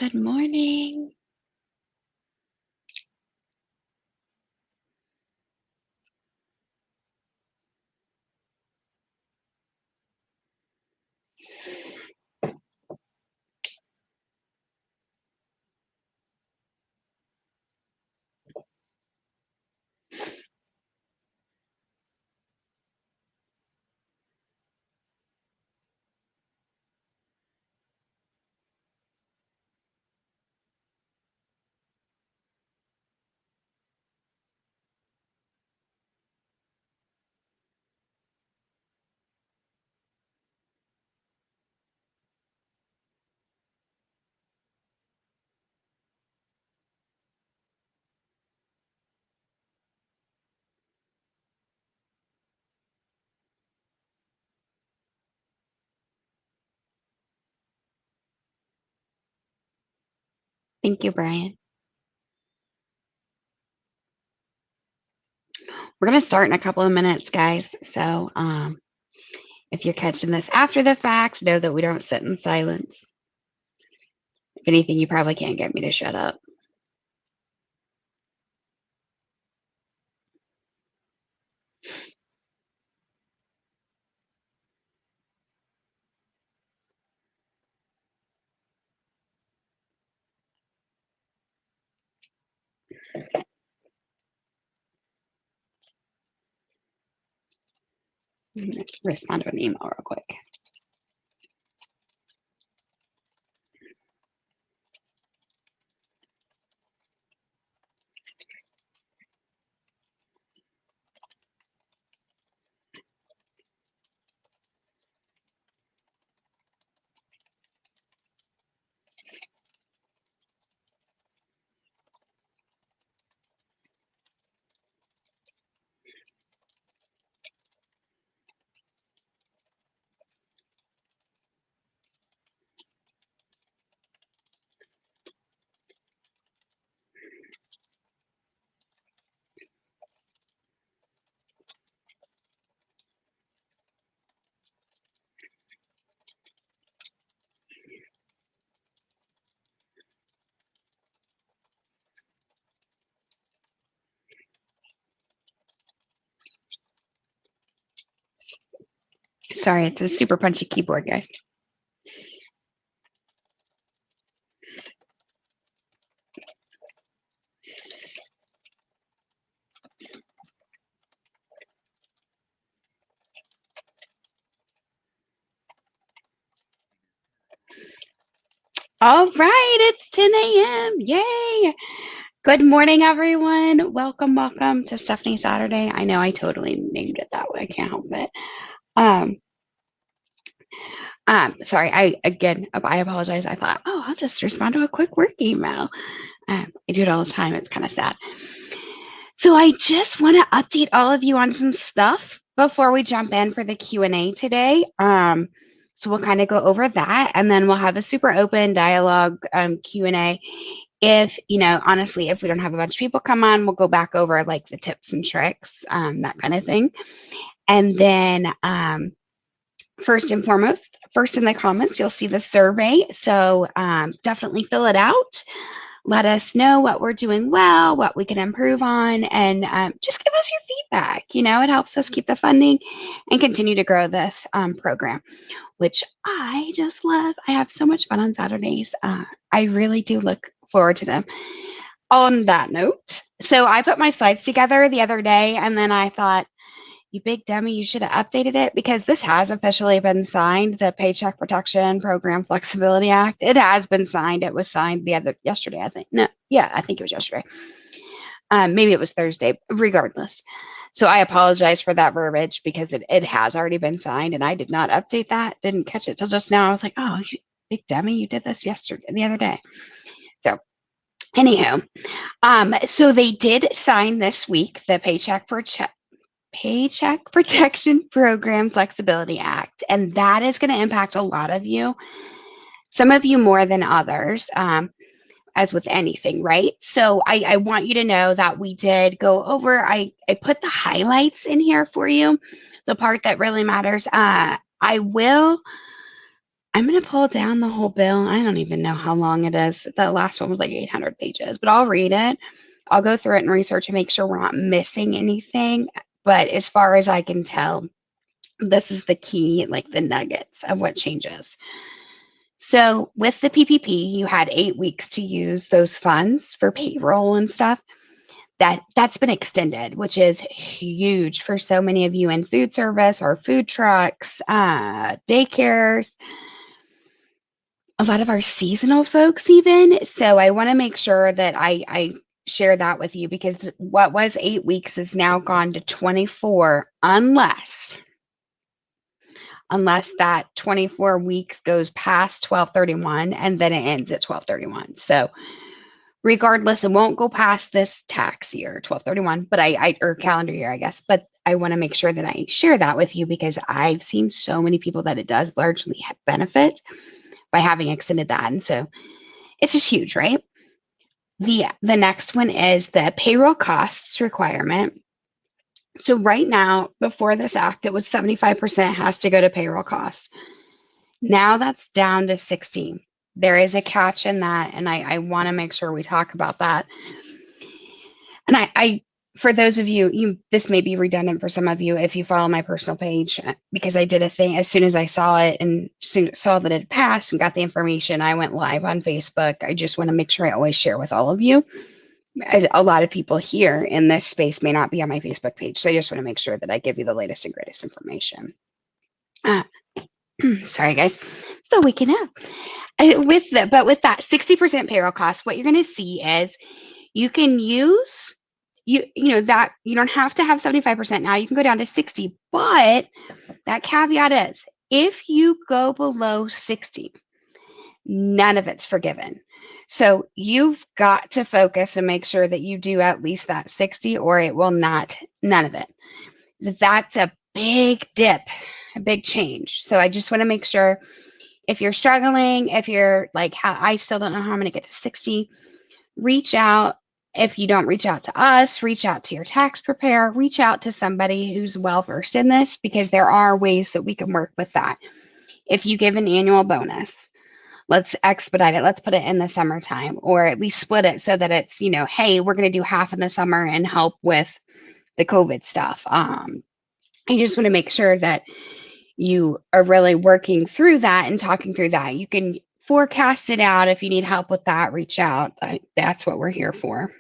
Good morning. Thank you, Brian. We're going to start in a couple of minutes, guys. So if you're catching this after the fact, know that we don't sit in silence. If anything, you probably can't get me to shut up. I'm going to respond to an email real quick. Sorry, it's a super punchy keyboard, guys. All right, it's 10 a.m. Yay! Good morning, everyone. Welcome to Stephanie Saturday. I know I totally named it that way. I can't help it. Um, sorry, I apologize. I thought, oh, I'll just respond to a quick work email. I do it all the time. It's kind of sad. So I just want to update all of you on some stuff before we jump in for the Q&A today. So we'll kind of go over that, and then we'll have a super open dialogue Q&A. If, honestly, if we don't have a bunch of people come on, we'll go back over like the tips and tricks, that kind of thing. And then first and foremost, first in the comments, you'll see the survey. So definitely fill it out. Let us know what we're doing well, what we can improve on, and just give us your feedback. It helps us keep the funding and continue to grow this program, which I just love. I have so much fun on Saturdays. I really do look forward to them. On that note, so I put my slides together the other day, and then I thought, you big dummy, you should have updated it, because this has officially been signed, the Paycheck Protection Program Flexibility Act. It has been signed. It was signed yesterday, I think. No, yeah, I think it was yesterday. Maybe it was Thursday, regardless. So I apologize for that verbiage, because it has already been signed, and I did not update that. Didn't catch it till just now. I was like, oh, you big dummy, you did this the other day. So anywho, so they did sign this week the Paycheck Protection Program Flexibility Act, and that is going to impact a lot of you, some of you more than others, as with anything, right? So I want you to know that we did go over, I put the highlights in here for you, the part that really matters. I will I'm going to pull down the whole bill. I don't even know how long it is. The last one was like 800 pages, but I'll read it. I'll go through it and research and make sure we're not missing anything. But as far as I can tell, this is the key, like the nuggets of what changes. So with the PPP, you had 8 weeks to use those funds for payroll and stuff. That's been extended, which is huge for so many of you in food service or food trucks, daycares, a lot of our seasonal folks even. So I want to make sure that I share that with you, because what was 8 weeks is now gone to 24, unless that 24 weeks goes past 12/31 and then it ends at 12/31. So regardless, it won't go past this tax year, 12/31, but or calendar year, I guess. But I want to make sure that I share that with you, because I've seen so many people that it does largely benefit by having extended that. And so it's just huge, right? The next one is the payroll costs requirement. So right now, before this act, it was 75% has to go to payroll costs. Now that's down to 60. There is a catch in that, and I want to make sure we talk about that. And I for those of you, this may be redundant for some of you if you follow my personal page, because I did a thing as soon as I saw it and saw that it passed and got the information, I went live on Facebook. I just want to make sure I always share with all of you. A lot of people here in this space may not be on my Facebook page, so I just want to make sure that I give you the latest and greatest information. Sorry, guys. So we can have with that 60% payroll cost, what you're going to see is you can use that you don't have to have 75% now. You can go down to 60, but that caveat is if you go below 60, none of it's forgiven. So you've got to focus and make sure that you do at least that 60, or it will not, none of it. That's a big dip, a big change. So I just want to make sure, if you're struggling, if you're like, I still don't know how I'm going to get to 60, reach out. If you don't reach out to us, reach out to your tax preparer, reach out to somebody who's well versed in this, because there are ways that we can work with that. If you give an annual bonus, let's expedite it. Let's put it in the summertime, or at least split it so that it's, hey, we're going to do half in the summer and help with the COVID stuff. I just want to make sure that you are really working through that and talking through that. You can forecast it out. If you need help with that, reach out. That's what we're here for.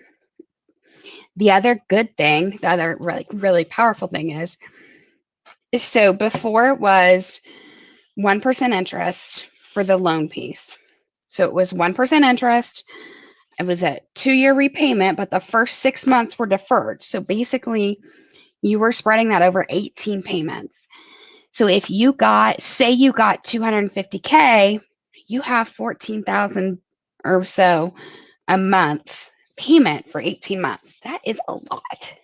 The other good thing, the other really, really powerful thing is so before it was 1% interest for the loan piece. So it was 1% interest. It was a 2-year repayment, but the first 6 months were deferred. So basically, you were spreading that over 18 payments. So if you say you got 250K, you have 14,000 or so a month payment for 18 months. That is a lot.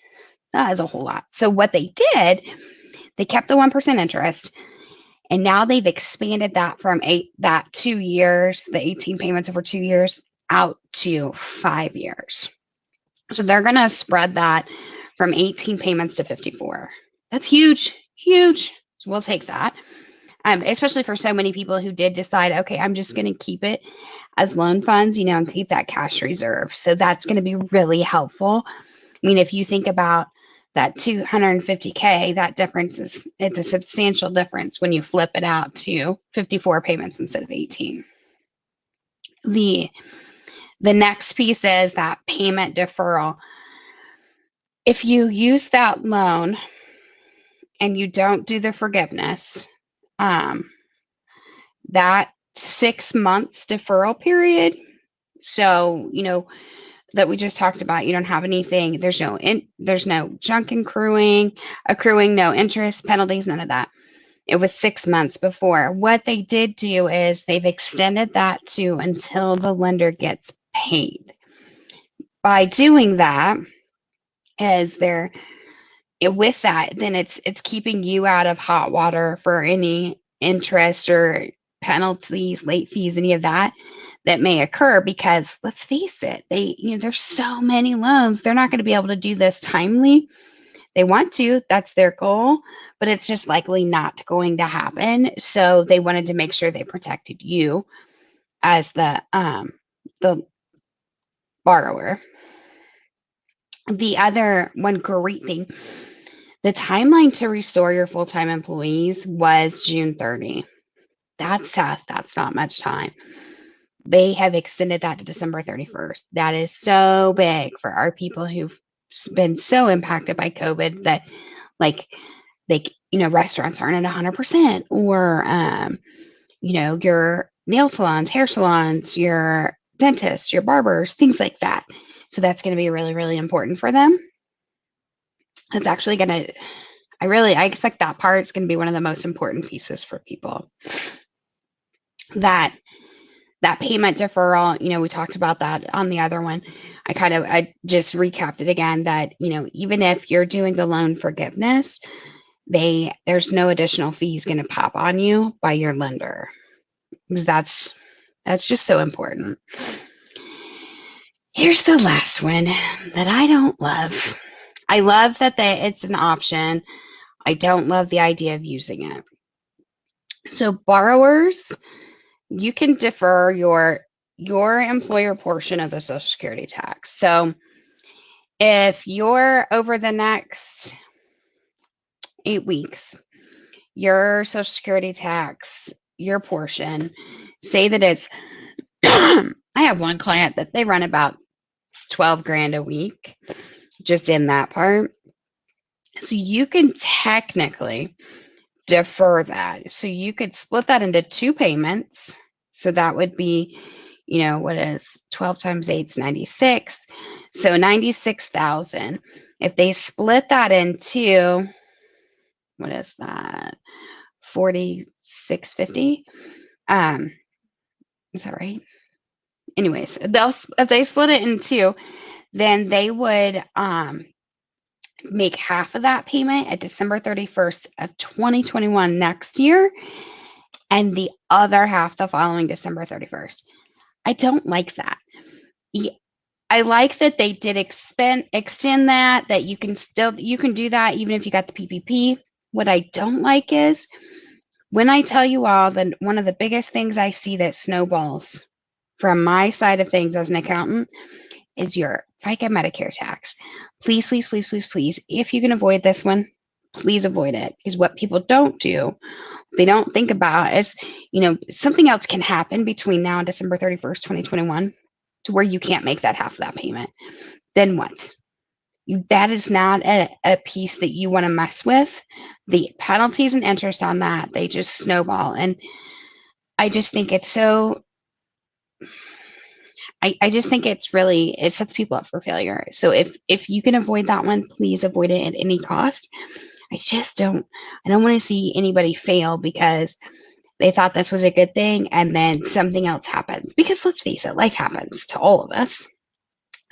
That is a whole lot. So what they did, they kept the 1% interest, and now they've expanded that from 2 years, the 18 payments over 2 years, out to 5 years. So they're going to spread that from 18 payments to 54. That's huge, huge. So we'll take that, especially for so many people who did decide, okay, I'm just going to keep it as loan funds, and keep that cash reserve. So that's going to be really helpful. I mean, if you think about that 250K, that difference it's a substantial difference when you flip it out to 54 payments instead of 18. The next piece is that payment deferral. If you use that loan and you don't do the forgiveness, that 6 months deferral period, so that we just talked about, you don't have anything, there's no junk accruing, no interest, penalties, none of that. It was 6 months before. What they did do is they've extended that to until the lender gets paid. By doing that, with that, then it's keeping you out of hot water for any interest or penalties, late fees, any of that may occur, because let's face it, there's so many loans, they're not going to be able to do this timely. They want to, that's their goal, but it's just likely not going to happen. So they wanted to make sure they protected you as the borrower. The other one great thing, the timeline to restore your full-time employees was June 30. That's tough. That's not much time. They have extended that to December 31st. That is so big for our people who've been so impacted by COVID that, like, restaurants aren't at 100%, or, your nail salons, hair salons, your dentists, your barbers, things like that. So that's going to be really, really important for them. It's actually going to, I expect that part's going to be one of the most important pieces for people. That payment deferral, we talked about that on the other one. I just recapped it again that, even if you're doing the loan forgiveness, there's no additional fees going to pop on you by your lender, because that's just so important. Here's the last one that I don't love. I love that it's an option. I don't love the idea of using it. So borrowers, you can defer your employer portion of the Social Security tax. So if you're over the next 8 weeks, your Social Security tax, your portion, say that it's, I have one client that they run about 12 grand a week just in that part. So you can technically defer that. So you could split that into 2 payments. So that would be, what is 12 times 8 is 96. So 96,000. If they split that into, what is that? 4650. Is that right? Anyways, if they split it in 2, then they would make half of that payment at December 31st of 2021 next year, and the other half the following December 31st. I don't like that. I like that they did extend that you can do that even if you got the PPP. What I don't like is, when I tell you all that one of the biggest things I see that snowballs from my side of things as an accountant is your FICA Medicare tax. Please, please, please, please, please, if you can avoid this one, please avoid it. Because what people don't do, they don't think about is, something else can happen between now and December 31st, 2021, to where you can't make that half of that payment. Then what? That is not a piece that you want to mess with. The penalties and interest on that, they just snowball. And I just think it's so, I just think it sets people up for failure. So if you can avoid that one, please avoid it at any cost. I don't want to see anybody fail because they thought this was a good thing and then something else happens. Because let's face it, life happens to all of us,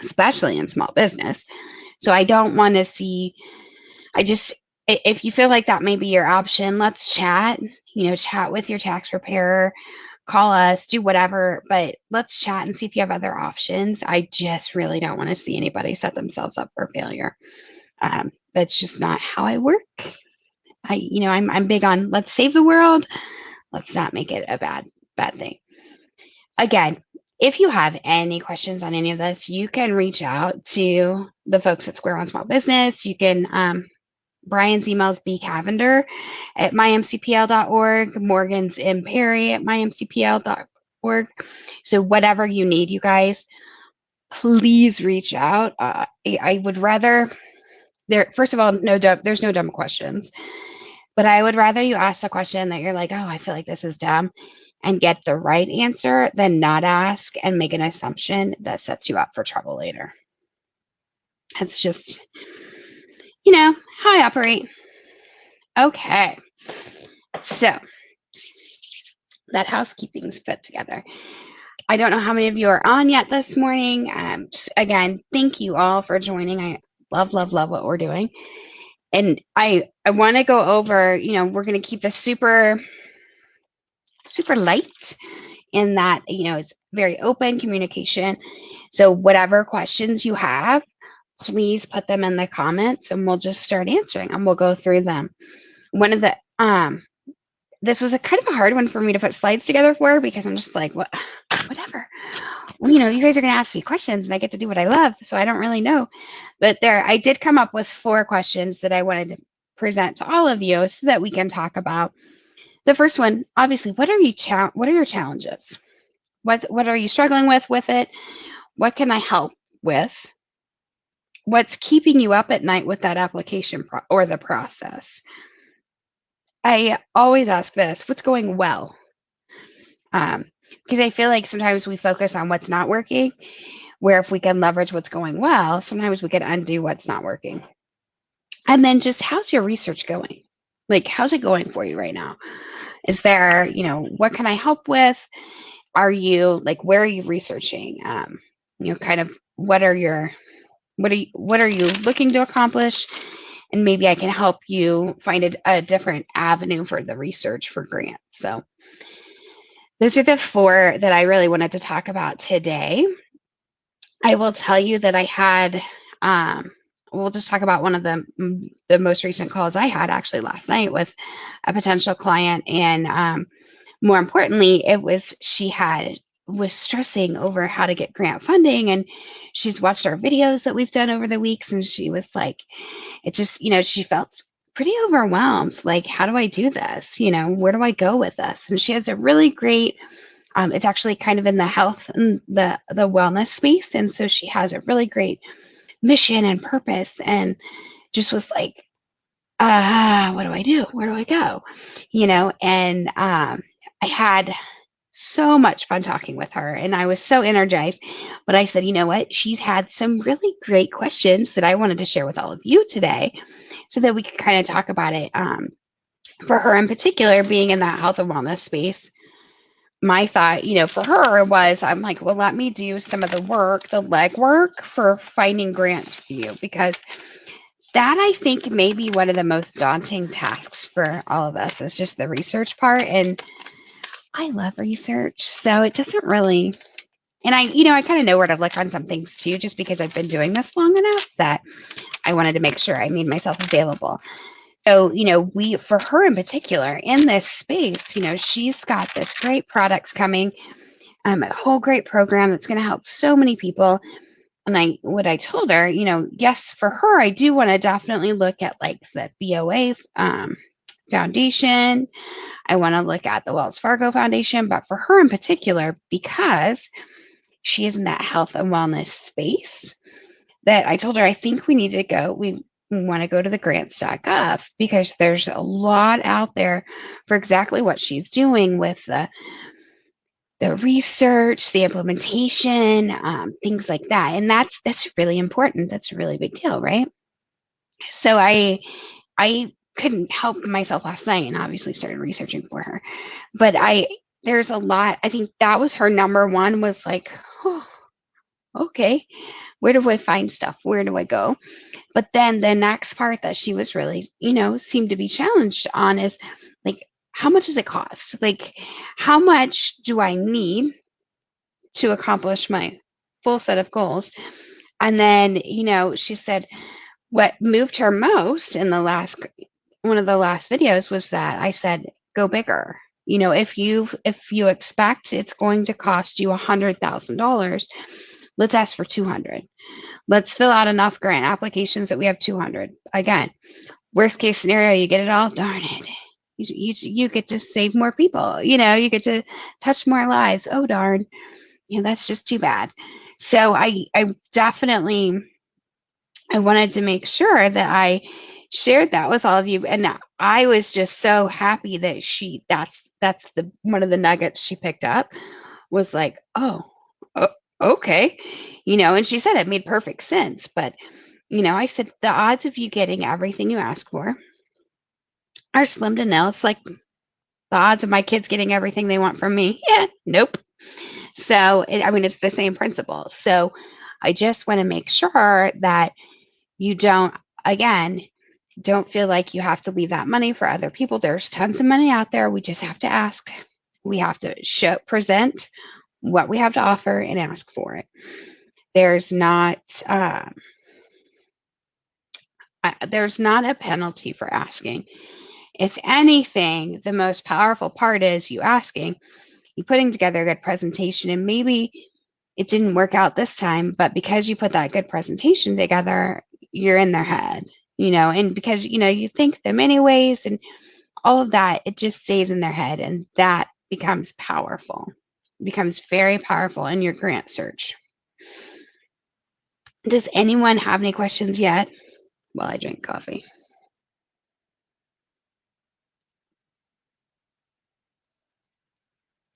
especially in small business. So I don't want to see, if you feel like that may be your option, let's chat, chat with your tax preparer, call us, do whatever, but let's chat and see if you have other options. I just really don't want to see anybody set themselves up for failure. That's just not how I work. I'm big on, let's save the world. Let's not make it a bad thing. Again, if you have any questions on any of this, you can reach out to the folks at Square One Small Business. You can, Brian's email is bcavender@mymcpl.org, Morgan's mperry@mymcpl.org. So whatever you need, you guys, please reach out. I would rather, first of all, there's no dumb questions, but I would rather you ask the question that you're like, oh, I feel like this is dumb, and get the right answer than not ask and make an assumption that sets you up for trouble later. That's just, how I operate. Okay. So that housekeeping's put together. I don't know how many of you are on yet this morning. Again, thank you all for joining. I love what we're doing. And I want to go over, we're going to keep this super, super light in that, it's very open communication. So whatever questions you have, please put them in the comments and we'll just start answering and we'll go through them. one of the this was a kind of a hard one for me to put slides together for, because I'm just like, whatever. Well, you guys are going to ask me questions and I get to do what I love, so I don't really know. But I did come up with 4 questions that I wanted to present to all of you so that we can talk about. The first one, obviously, what are your challenges? What are you struggling with it? What can I help with? What's keeping you up at night with that application or the process? I always ask this, what's going well? Because I feel like sometimes we focus on what's not working, where if we can leverage what's going well, sometimes we can undo what's not working. And then just, how's your research going? Like, how's it going for you right now? Is there, what can I help with? Are you like, where are you researching? Kind of what are you looking to accomplish? And maybe I can help you find a different avenue for the research for grants. So those are the 4 that I really wanted to talk about today. I will tell you that I had, we'll just talk about one of the most recent calls I had actually last night with a potential client. And more importantly, she was stressing over how to get grant funding, and she's watched our videos that we've done over the weeks, and she was like, it just, she felt pretty overwhelmed. Like, how do I do this? Where do I go with this? And she has a really great, it's actually kind of in the health and the wellness space. And so she has a really great mission and purpose, and just was like, what do I do? Where do I go? And I had so much fun talking with her, and I was so energized. But I said, you know what? She's had some really great questions that I wanted to share with all of you today so that we could kind of talk about it. For her in particular, being in that health and wellness space, my thought, for her was, I'm like, well, let me do some of the legwork for finding grants for you, because that, I think, may be one of the most daunting tasks for all of us, is just the research part. And I love research, so it doesn't really, and I kind of know where to look on some things too, just because I've been doing this long enough that I wanted to make sure I made myself available. So, for her in particular, in this space, she's got this great products coming, a whole great program that's going to help so many people. And what I told her, yes, for her, I do want to definitely look at like the BOA Foundation. I want to look at the Wells Fargo Foundation, but for her in particular, because she is in that health and wellness space, that I told her, I think we need to go. We want to go to the grants.gov, because there's a lot out there for exactly what she's doing with the research, the implementation, things like that. And that's really important. That's a really big deal, right? So I couldn't help myself last night and obviously started researching for her. But there's a lot. I think that was her number one, was like, oh, okay, where do I find stuff? Where do I go? But then the next part that she was really, seemed to be challenged on is like, how much does it cost? Like, how much do I need to accomplish my full set of goals? And then, she said what moved her most in one of the last videos was that I said, go bigger. If you expect it's going to cost you $100,000, let's ask for 200. Let's fill out enough grant applications that we have 200. Again, worst case scenario, you get it all. Darn it. You get to save more people. You get to touch more lives. Oh, darn. That's just too bad. So I definitely, I wanted to make sure that I shared that with all of you. And I was just so happy that that's the one of the nuggets she picked up, was like, oh, okay. And she said it made perfect sense. But, I said the odds of you getting everything you ask for are slim to nil. It's like the odds of my kids getting everything they want from me. Yeah, nope. So, it's the same principle. So I just want to make sure that you don't feel like you have to leave that money for other people. There's tons of money out there. We just have to ask. We have to present what we have to offer and ask for it. There's not a penalty for asking. If anything, the most powerful part is you asking, you putting together a good presentation, and maybe it didn't work out this time, but because you put that good presentation together, you're in their head, and because, you think them anyways, and all of that, it just stays in their head, and that becomes powerful. It becomes very powerful in your grant search. Does anyone have any questions yet while I drink coffee?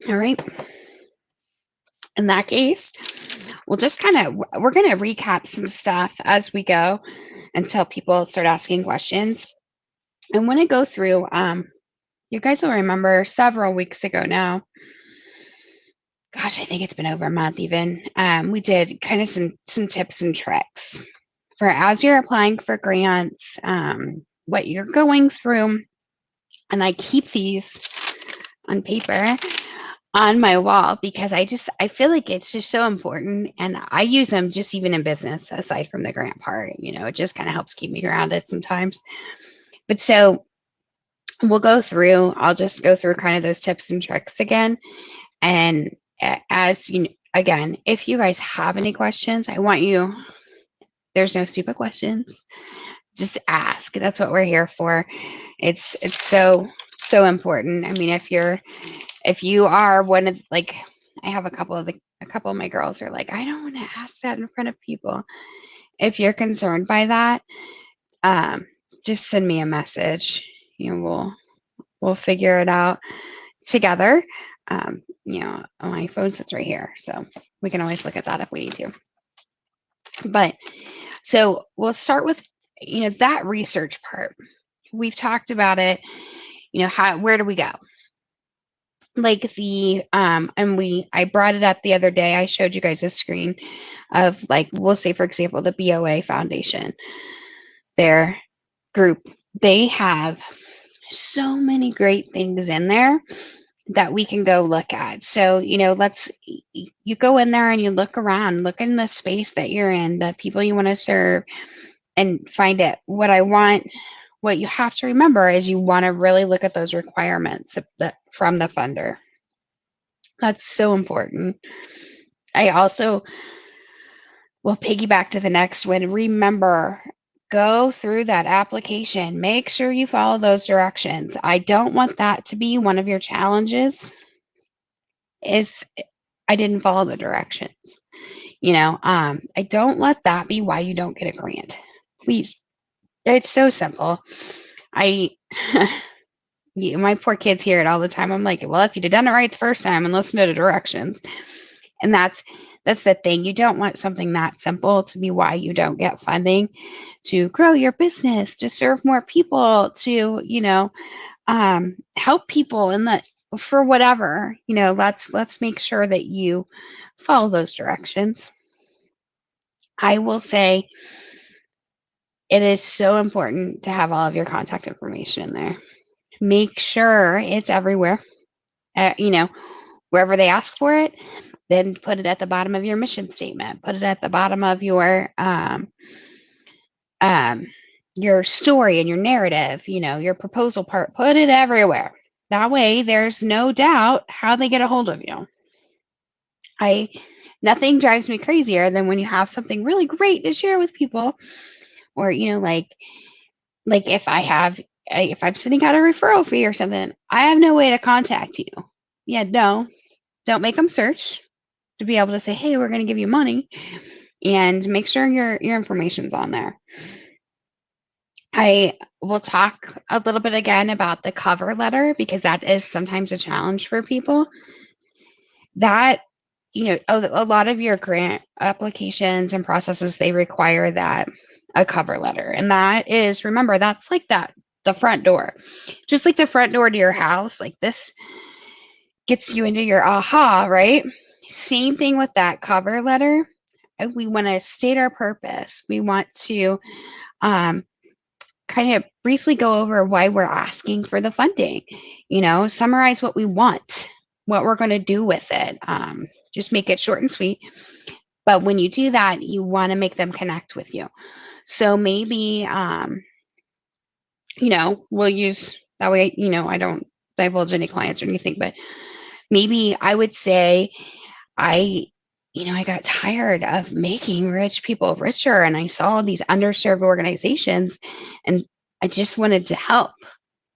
All right. In that case, we're going to recap some stuff as we go until people start asking questions. I want to go through, you guys will remember several weeks ago now, gosh, I think it's been over a month even, we did kind of some tips and tricks for as you're applying for grants, what you're going through. And I keep these on paper on my wall because I feel like it's just so important, and I use them just even in business aside from the grant part. It just kind of helps keep me grounded sometimes. But so I'll just go through kind of those tips and tricks again. And as you know, again, if you guys have any questions, there's no stupid questions. Just ask. That's what we're here for. It's so important. I mean, if you are one of, like, I have a couple of my girls are like, I don't want to ask that in front of people. If you're concerned by that, just send me a message. We'll figure it out together. My phone sits right here, so we can always look at that if we need to. But so we'll start with, that research part. We've talked about it. Where do we go? Like I brought it up the other day. I showed you guys a screen of, like, we'll say, for example, the BOA Foundation, their group. They have so many great things in there that we can go look at. So, you go in there and you look around, look in the space that you're in, the people you want to serve, and find it. What you have to remember is you want to really look at those requirements from the funder. That's so important. I also will piggyback to the next one. Remember, go through that application. Make sure you follow those directions. I don't want that to be one of your challenges if I didn't follow the directions. I don't let that be why you don't get a grant. Please. It's so simple. My poor kids hear it all the time. I'm like, well, if you'd have done it right the first time and listened to the directions. And that's the thing. You don't want something that simple to be why you don't get funding to grow your business, to serve more people, to, help people for whatever. Let's make sure that you follow those directions. I will say it is so important to have all of your contact information in there. Make sure it's everywhere. Wherever they ask for it, then put it at the bottom of your mission statement. Put it at the bottom of your story and your narrative, your proposal part. Put it everywhere. That way there's no doubt how they get a hold of you. Nothing drives me crazier than when you have something really great to share with people, or, like if I'm sending out a referral fee or something, I have no way to contact you. Yeah, no, don't make them search to be able to say, hey, we're going to give you money, and make sure your information's on there. I will talk a little bit again about the cover letter, because that is sometimes a challenge for people. That, a lot of your grant applications and processes, they require a cover letter. And that is, remember, that's like the front door, just like the front door to your house. Like, this gets you into your aha, right? Same thing with that cover letter. We want to state our purpose. We want to kind of briefly go over why we're asking for the funding. Summarize what we want, what we're going to do with it. Just make it short and sweet. But when you do that, you want to make them connect with you. So maybe, we'll use That way, I don't divulge any clients or anything, but maybe I would say I, I got tired of making rich people richer and I saw these underserved organizations and I just wanted to help.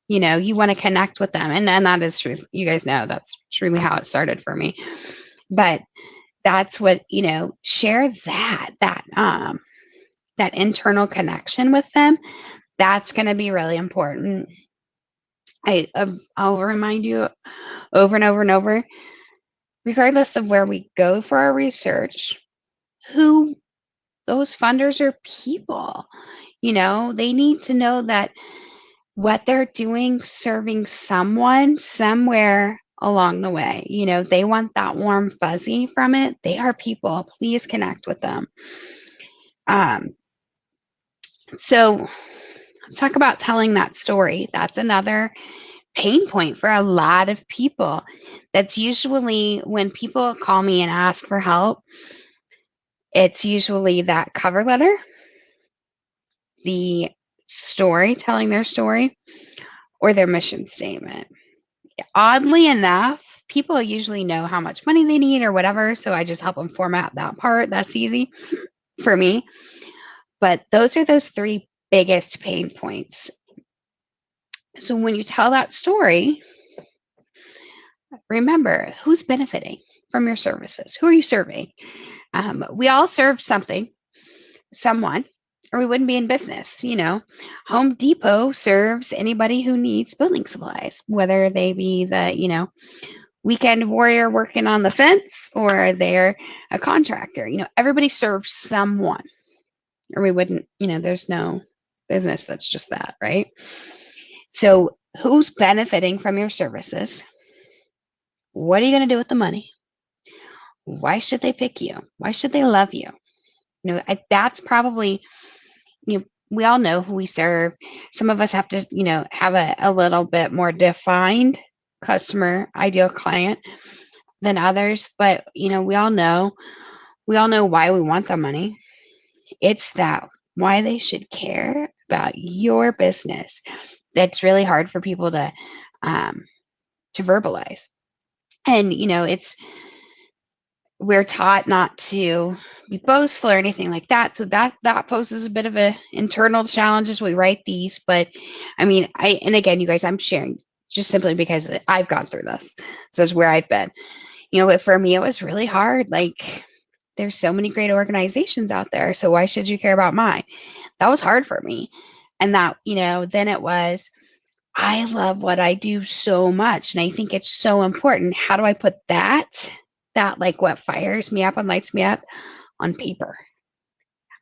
You want to connect with them. And that is true. You guys know that's truly how it started for me. But that's what, share that internal connection with them. That's going to be really important. I'll remind you over and over and over, regardless of where we go for our research, who those funders are people. They need to know that what they're doing, serving someone somewhere along the way. They want that warm fuzzy from it. They are people. Please connect with them. So let's talk about telling that story. That's another pain point for a lot of people. That's usually when people call me and ask for help, it's usually that cover letter, the story, telling their story, or their mission statement. Oddly enough, people usually know how much money they need or whatever, so I just help them format that part. That's easy for me. But those are those three biggest pain points. So when you tell that story, remember who's benefiting from your services. Who are you serving? We all serve someone, or we wouldn't be in business. Home Depot serves anybody who needs building supplies, whether they be the, weekend warrior working on the fence or they're a contractor. Everybody serves someone, or we wouldn't, there's no business that's just that, right? So who's benefiting from your services? What are you going to do with the money? Why should they pick you? Why should they love you? That's probably, we all know who we serve. Some of us have to, have a little bit more defined customer ideal client than others, but we all know why we want the money. It's that why they should care about your business. That's really hard for people to verbalize. And we're taught not to be boastful or anything like that. So that poses a bit of an internal challenge as we write these. But and again, you guys, I'm sharing just simply because I've gone through this. So that's where I've been. But for me, it was really hard. Like, there's so many great organizations out there. So why should you care about mine? That was hard for me. And that, then it was, I love what I do so much. And I think it's so important. How do I put that like what fires me up and lights me up on paper?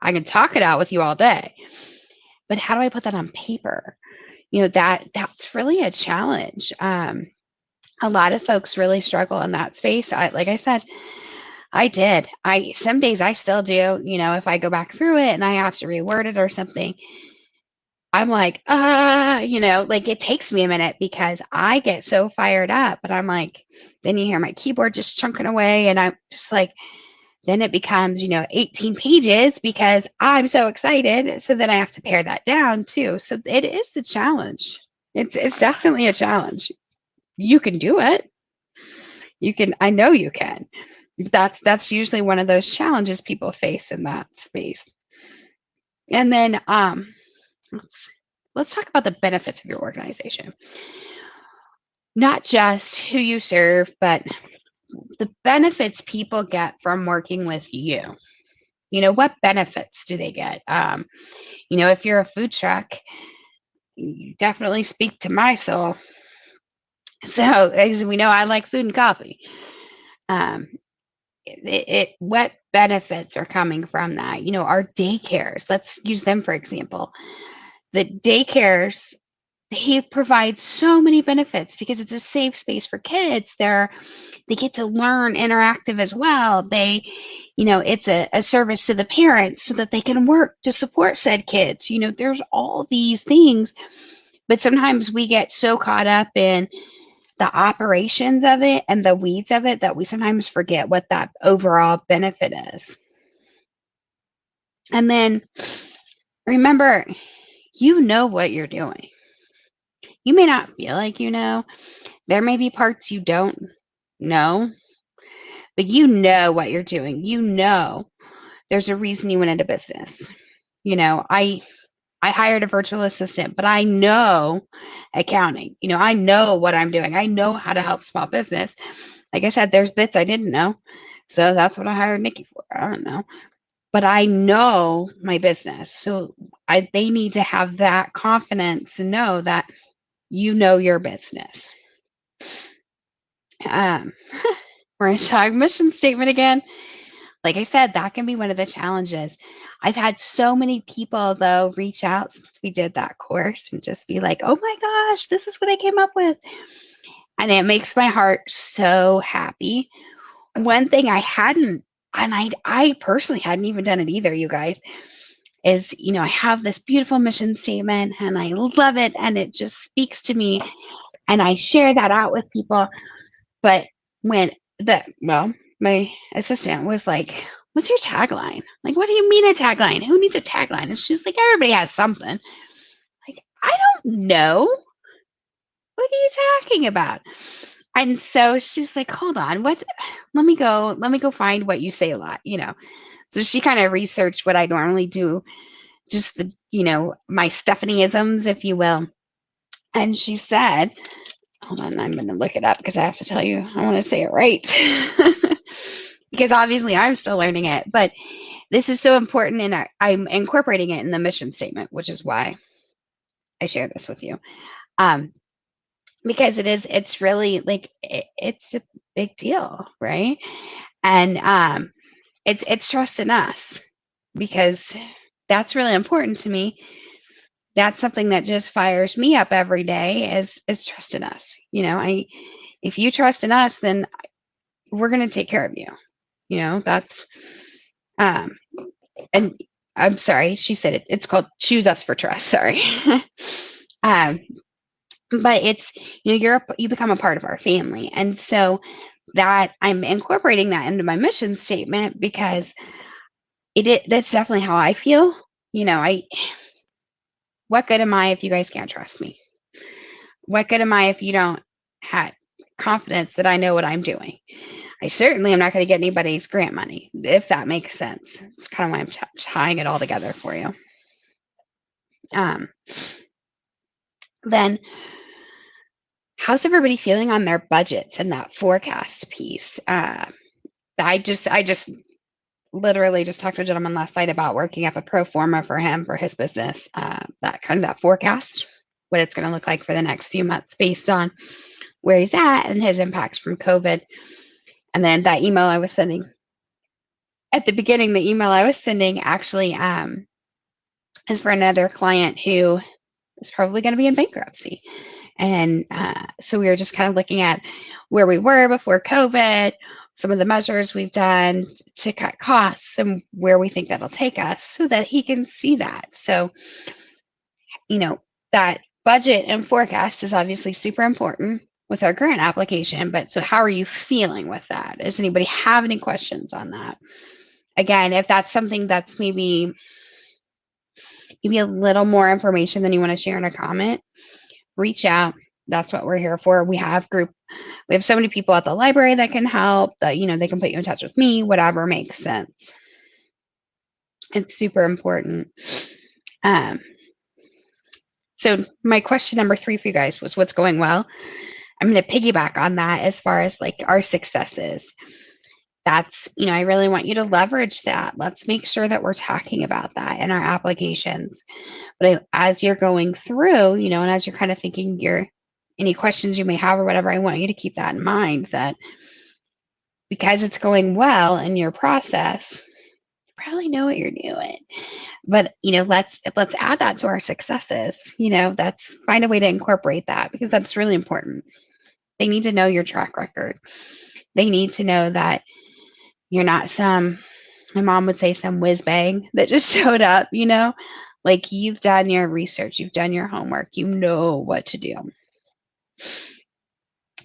I can talk it out with you all day, but how do I put that on paper? That's really a challenge. A lot of folks really struggle in that space. Like I said, I did. Some days I still do, if I go back through it and I have to reword it or something, I'm like, like it takes me a minute because I get so fired up, but I'm like, then you hear my keyboard just chunking away and I'm just like, then it becomes, 18 pages because I'm so excited. So then I have to pare that down too. So it is the challenge. It's definitely a challenge. You can do it. I know you can. That's usually one of those challenges people face in that space. And then let's talk about the benefits of your organization. Not just who you serve, but the benefits people get from working with you. What benefits do they get? If you're a food truck, you definitely speak to my soul. So as we know, I like food and coffee. What benefits are coming from that? Our daycares, let's use them for example. The daycares, they provide so many benefits because it's a safe space for kids. They get to learn interactive as well. It's a service to the parents so that they can work to support said kids. There's all these things, but sometimes we get so caught up in the operations of it and the weeds of it that we sometimes forget what that overall benefit is. And then remember, what you're doing. You may not feel like you know. There may be parts you don't know, but you know what you're doing. You know there's a reason you went into business. I hired a virtual assistant, but I know accounting. I know what I'm doing. I know how to help small business. Like I said, there's bits I didn't know. So that's what I hired Nikki for. I don't know. But I know my business. So they need to have that confidence to know that you know your business. Um, we're going to talk mission statement again. Like I said, that can be one of the challenges. I've had so many people, though, reach out since we did that course and just be like, oh my gosh, this is what I came up with. And it makes my heart so happy. One thing I hadn't, and I personally hadn't even done it either, you guys, is, I have this beautiful mission statement and I love it and it just speaks to me. And I share that out with people. But my assistant was like, what's your tagline? Like, what do you mean a tagline? Who needs a tagline? And she's like, everybody has something. Like, I don't know. What are you talking about? And so she's like, hold on, let me go find what you say a lot. So she kind of researched what I normally do, just my Stephanieisms, if you will. And she said, hold on, I'm going to look it up because I have to tell you, I want to say it right. Because obviously I'm still learning it, but this is so important and I'm incorporating it in the mission statement, which is why I share this with you. Because it's really like, it's a big deal, right? And it's trust in us, because that's really important to me. That's something that just fires me up every day is trust in us. If you trust in us, then we're going to take care of you. That's, and I'm sorry, she said it's called choose us for trust. Sorry. But it's, you become a part of our family. And so that I'm incorporating that into my mission statement, because that's definitely how I feel. What good am I if you guys can't trust me? What good am I if you don't have confidence that I know what I'm doing? I certainly am not going to get anybody's grant money, if that makes sense. It's kind of why I'm tying it all together for you. Then, how's everybody feeling on their budgets and that forecast piece? I just literally just talked to a gentleman last night about working up a pro forma for him for his business, that forecast, what it's going to look like for the next few months based on where he's at and his impacts from COVID. And then that email I was sending at the beginning, the email I was sending actually is for another client who is probably going to be in bankruptcy. And so we were just kind of looking at where we were before COVID, some of the measures we've done to cut costs, and where we think that'll take us, so that he can see that. So, that budget and forecast is obviously super important with our grant application. But so how are you feeling with that? Does anybody have any questions on that? Again, if that's something that's maybe a little more information than you want to share in a comment, reach out. That's what we're here for. We have so many people at the library that can help, that, they can put you in touch with me, whatever makes sense. It's super important. So my question number 3 for you guys was, what's going well? I'm going to piggyback on that as far as like our successes. That's, I really want you to leverage that. Let's make sure that we're talking about that in our applications. But as you're going through, and as you're kind of thinking any questions you may have or whatever, I want you to keep that in mind, that because it's going well in your process, you probably know what you're doing. But, let's add that to our successes. Let's find a way to incorporate that, because that's really important. They need to know your track record. They need to know that you're not my mom would say, some whiz bang that just showed up, like you've done your research, you've done your homework, you know what to do.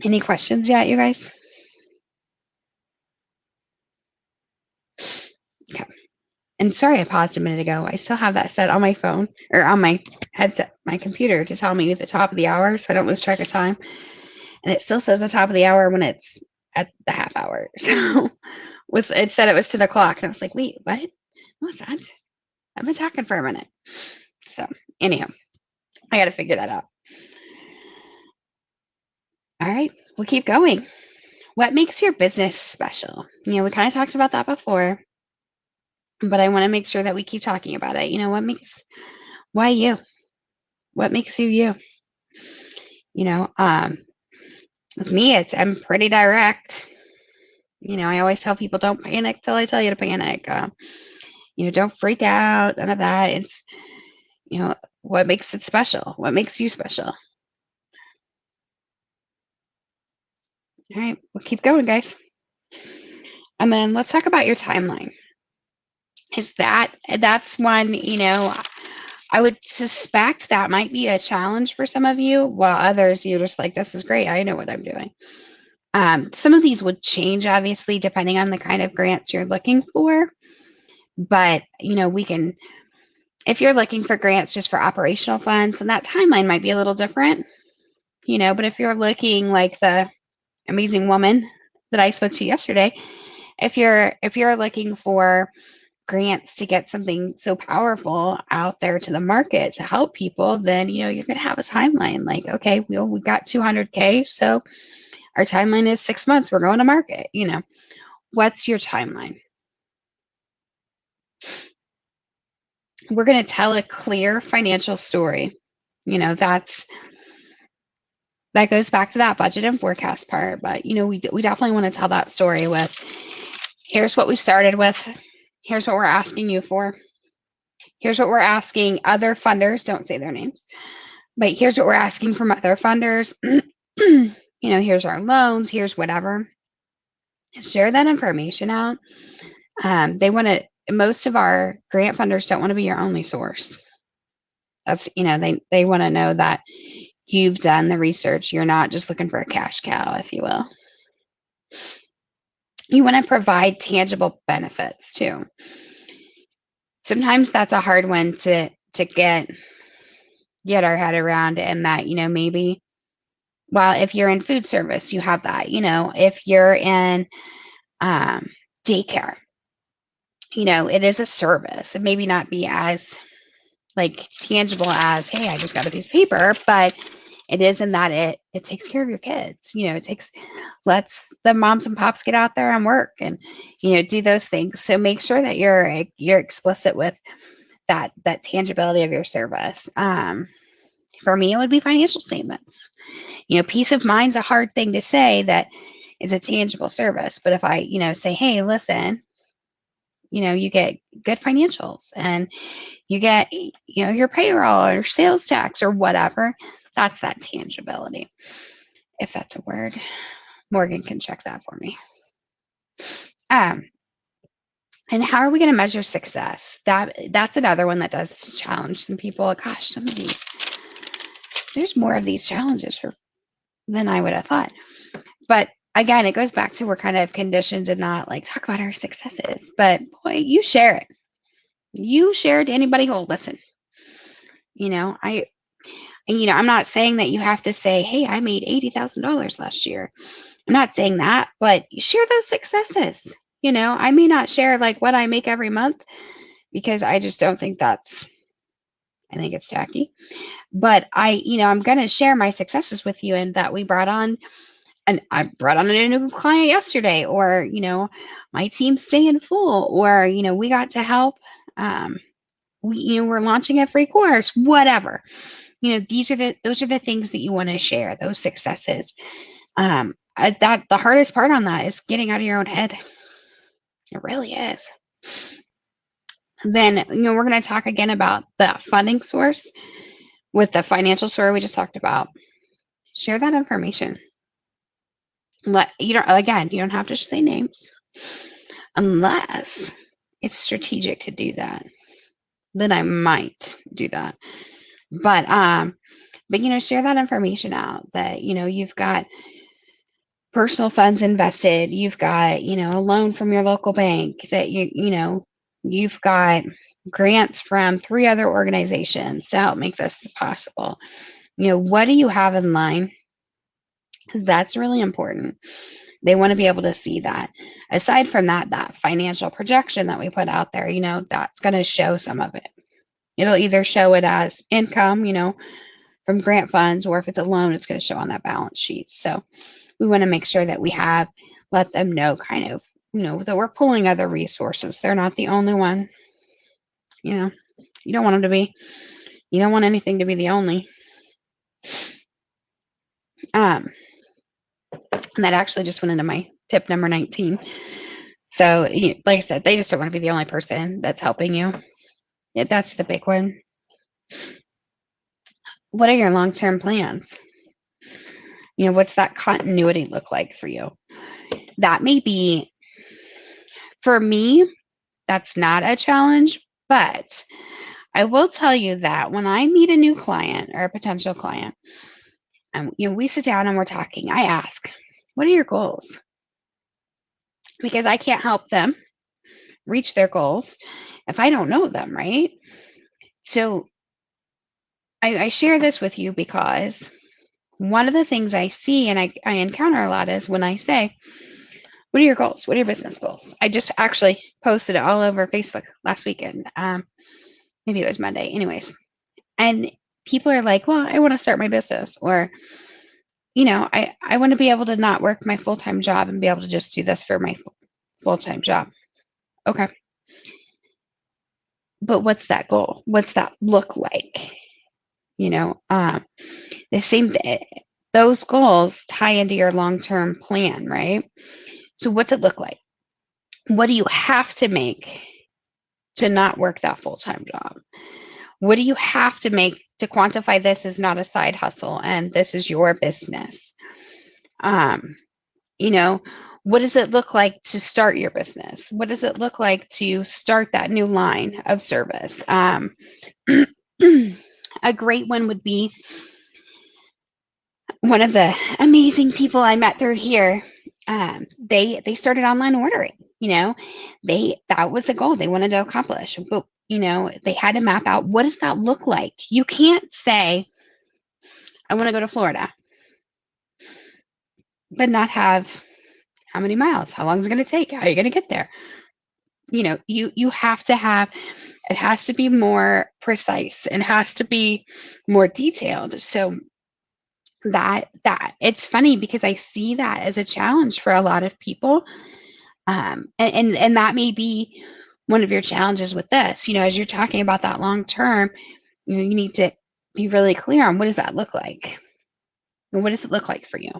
Any questions yet, you guys? Okay. And sorry, I paused a minute ago. I still have that set on my phone or on my headset. my computer to tell me the top of the hour so I don't lose track of time. And it still says the top of the hour when it's at the half hour. So it said it was 10 o'clock. And I was like, wait, what? What's that? I've been talking for a minute. So anyhow, I got to figure that out. All right, we'll keep going. What makes your business special? We kind of talked about that before, but I want to make sure that we keep talking about it. Why you? What makes you you? With me, I'm pretty direct. I always tell people don't panic till I tell you to panic. Don't freak out. None of that. It's, what makes it special? What makes you special? All right, we'll keep going, guys. And then let's talk about your timeline. That's one, I would suspect that might be a challenge for some of you, while others, you're just like, this is great. I know what I'm doing. Some of these would change, obviously, depending on the kind of grants you're looking for. But, if you're looking for grants just for operational funds, then that timeline might be a little different, but if you're looking like the amazing woman that I spoke to yesterday, if you're looking for grants to get something so powerful out there to the market to help people, then you're going to have a timeline. Like, okay, we got 200K, so our timeline is 6 months. We're going to market. What's your timeline? We're going to tell a clear financial story. That goes back to that budget and forecast part. But we definitely want to tell that story with, here's what we started with. Here's what we're asking you for. Here's what we're asking other funders. Don't say their names. But here's what we're asking from other funders. Here's our loans. Here's whatever. Share that information out. Most of our grant funders don't want to be your only source. That's, they want to know that you've done the research. You're not just looking for a cash cow, if you will. You want to provide tangible benefits too. Sometimes that's a hard one to get our head around, and that, maybe, well, if you're in food service, you have that, if you're in daycare, it is a service. It maybe not be as like tangible as, hey, I just got a piece of paper, but it is in that it takes care of your kids. Lets the moms and pops get out there and work and, do those things. So make sure that you're explicit with that tangibility of your service. For me, it would be financial statements. Peace of mind's a hard thing to say that is a tangible service. But if I, say, hey, listen, you get good financials and you get, your payroll or sales tax or whatever, that's that tangibility. If that's a word, Morgan can check that for me. And how are we going to measure success? That's another one that does challenge some people. Gosh, some of these, there's more of these challenges than I would have thought. But again, it goes back to, we're kind of conditioned to not like talk about our successes, but boy, you share it. You share it to anybody who will listen. I'm not saying that you have to say, hey, I made $80,000 last year. I'm not saying that, but you share those successes. I may not share like what I make every month, because I just don't think I think it's tacky. But I'm going to share my successes with you, and that I brought on a new client yesterday, or, my team's staying full, or, we got to help. We're launching a free course, whatever. Those are the things that you want to share, those successes. The hardest part on that is getting out of your own head. It really is. Then, we're going to talk again about the funding source with the financial story we just talked about. Share that information. You don't have to say names unless it's strategic to do that. Then I might do that. But share that information out, that, you've got personal funds invested, you've got, a loan from your local bank, that You've got grants from 3 other organizations to help make this possible. What do you have in line? Because that's really important. They want to be able to see that. Aside from that financial projection that we put out there, that's going to show some of it. It'll either show it as income, from grant funds, or if it's a loan, it's going to show on that balance sheet. So we want to make sure that we let them know kind of, that we're pulling other resources. They're not the only one. You don't want them to be. You don't want anything to be the only. And that actually just went into my tip number 19. So, like I said, they just don't want to be the only person that's helping you. Yeah, that's the big one. What are your long-term plans? What's that continuity look like for you? That may be, for me, that's not a challenge, but I will tell you that when I meet a new client or a potential client, and we sit down and we're talking, I ask, what are your goals? Because I can't help them reach their goals if I don't know them, right? So I share this with you because one of the things I see and I encounter a lot is when I say, what are your goals? What are your business goals? I just actually posted it all over Facebook last weekend. Maybe it was Monday. Anyways. And people are like, well, I want to start my business. Or, I want to be able to not work my full-time job and be able to just do this for my full-time job. Okay. But what's that goal? What's that look like? The same, those goals tie into your long-term plan, right? So what's it look like? What do you have to make to not work that full-time job? What do you have to make to quantify this as not a side hustle and this is your business? What does it look like to start your business? What does it look like to start that new line of service? A great one would be one of the amazing people I met through here. They started online ordering. That was a goal they wanted to accomplish, but they had to map out, what does that look like? You can't say, I want to go to Florida, but not have how many miles, how long is it going to take, how are you going to get there? You have to have, it has to be more precise, it has to be more detailed. So that it's funny because I see that as a challenge for a lot of people. And that may be one of your challenges with this, as you're talking about that long term, you need to be really clear on, what does that look like? And what does it look like for you?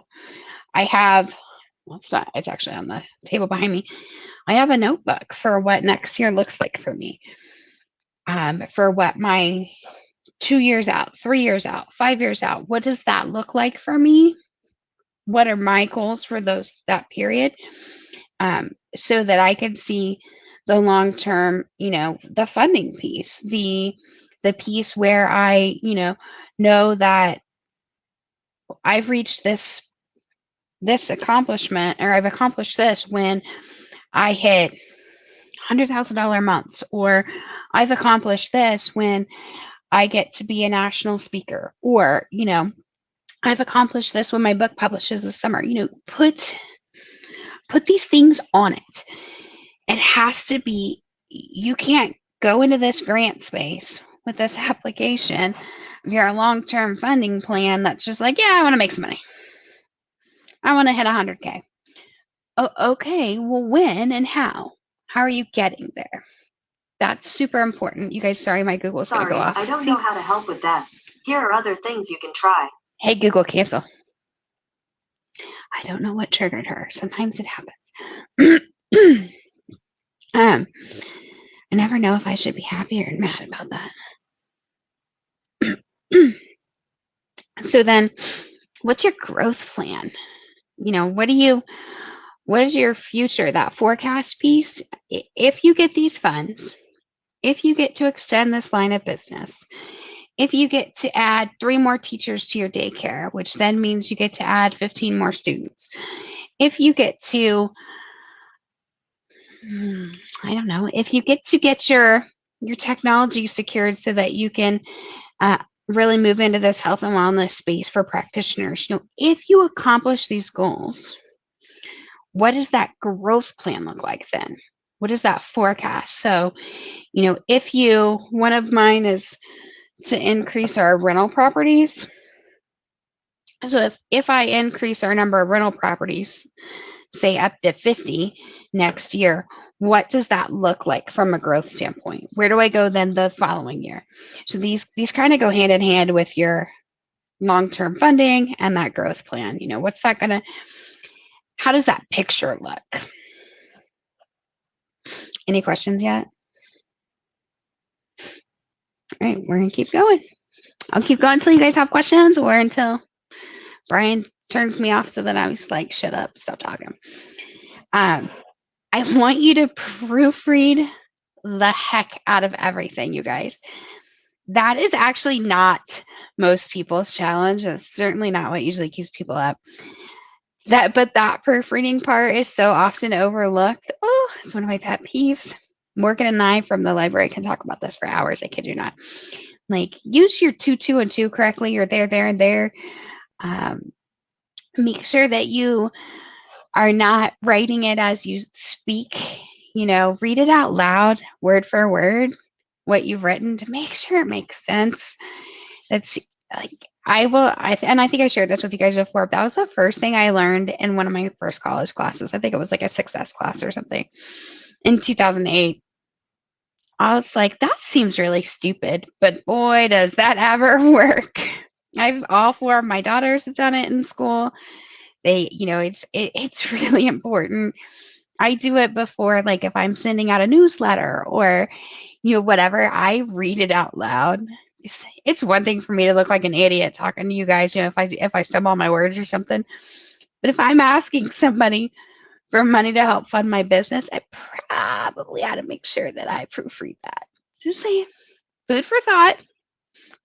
I have, well, it's actually on the table behind me. I have a notebook for what next year looks like for me. For what my 2 years out, 3 years out, 5 years out, what does that look like for me? What are my goals for that period? So that I can see the long term, the funding piece, the piece where I, know that I've reached this accomplishment, or I've accomplished this when I hit $100,000 months, or I've accomplished this when I get to be a national speaker, or, I've accomplished this when my book publishes this summer. Put these things on it. It has to be, you can't go into this grant space with this application if you're a long-term funding plan that's just like, yeah, I want to make some money. I want to hit 100K. Oh, okay, well, when and how? How are you getting there? That's super important. You guys, sorry, my Google's going to go off. I don't know how to help with that. Here are other things you can try. Hey, Google, cancel. I don't know what triggered her. Sometimes it happens. I never know if I should be happy or mad about that. So then, what's your growth plan? What is your future, that forecast piece? If you get these funds, if you get to extend this line of business, if you get to add 3 more teachers to your daycare, which then means you get to add 15 more students, if you get to I don't know. If you get your technology secured so that you can uh, really move into this health and wellness space for practitioners, if you accomplish these goals, what does that growth plan look like then? What is that forecast? So, if one of mine is to increase our rental properties. So if I increase our number of rental properties, say up to 50 next year, what does that look like from a growth standpoint? Where do I go then the following year? So these kind of go hand in hand with your long-term funding and that growth plan. What's that gonna how does that picture look? Any questions yet? All right, we're gonna keep going. I'll keep going until you guys have questions or until Brian turns me off so that I was like, shut up, stop talking. Um, I want you to proofread the heck out of everything, you guys. That is actually not most people's challenge. It's certainly not what usually keeps people up. But that proofreading part is so often overlooked. Oh, it's one of my pet peeves. Morgan and I from the library can talk about this for hours. I kid you not. Like, use your two, and two correctly. You're there, and there. Um, Make sure that you are not writing it as you speak. Read it out loud, word for word, what you've written to make sure it makes sense. That's like and I think I shared this with you guys before. But that was the first thing I learned in one of my first college classes. I think it was like a success class or something in 2008. I was like, that seems really stupid, but boy, does that ever work. All four of my daughters have done it in school. It's really important. I do it before, like if I'm sending out a newsletter or, whatever, I read it out loud. It's one thing for me to look like an idiot talking to you guys, if I stumble on my words or something. But if I'm asking somebody for money to help fund my business, I probably ought to make sure that I proofread that. Just saying. Food for thought.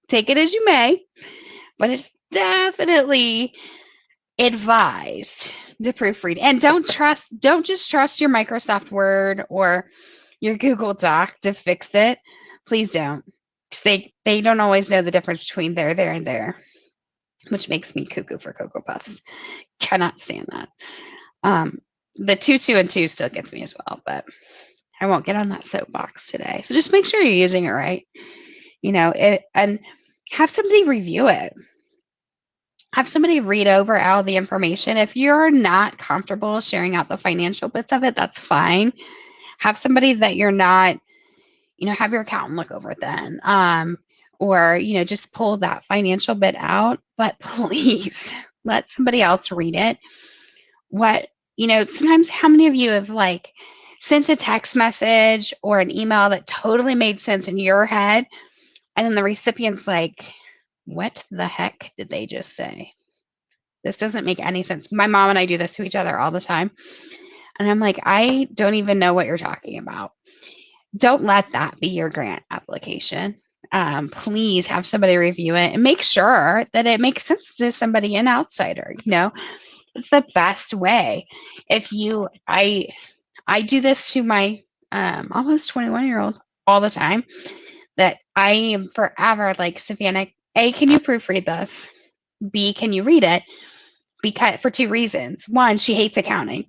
Take it as you may, but it's definitely advised to proofread. And don't just trust your Microsoft Word or your Google Doc to fix it. Please don't. They don't always know the difference between there, and there, which makes me cuckoo for Cocoa Puffs. Cannot stand that. The two, and two still gets me as well, but I won't get on that soapbox today. So just make sure you're using it right. And have somebody review it. Have somebody read over all the information. If you're not comfortable sharing out the financial bits of it, that's fine. Have somebody that you're not, have your accountant look over it then. Or, just pull that financial bit out. But please let somebody else read it. Sometimes how many of you have like sent a text message or an email that totally made sense in your head, and then the recipient's like, what the heck did they just say? This doesn't make any sense. My mom and I do this to each other all the time. And I'm like, I don't even know what you're talking about. Don't let that be your grant application. Please have somebody review it and make sure that it makes sense to somebody, an outsider. It's the best way. I do this to my almost 21-year-old all the time, that I am forever like, Savannah, A, can you proofread this? B, can you read it? Because for two reasons. One, she hates accounting.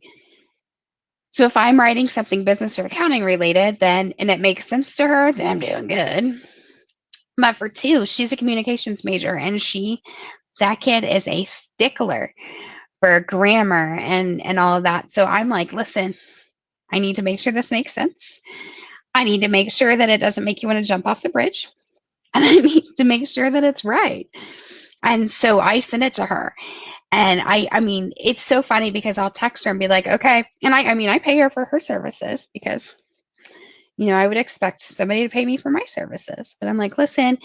So if I'm writing something business or accounting related, and it makes sense to her, then I'm doing good. But for two, she's a communications major, and that kid is a stickler for grammar and all of that. So I'm like, listen, I need to make sure this makes sense. I need to make sure that it doesn't make you want to jump off the bridge. And I need to make sure that it's right. And so I send it to her. And I mean, it's so funny because I'll text her and be like, okay. And I pay her for her services because, I would expect somebody to pay me for my services. But I'm like, listen,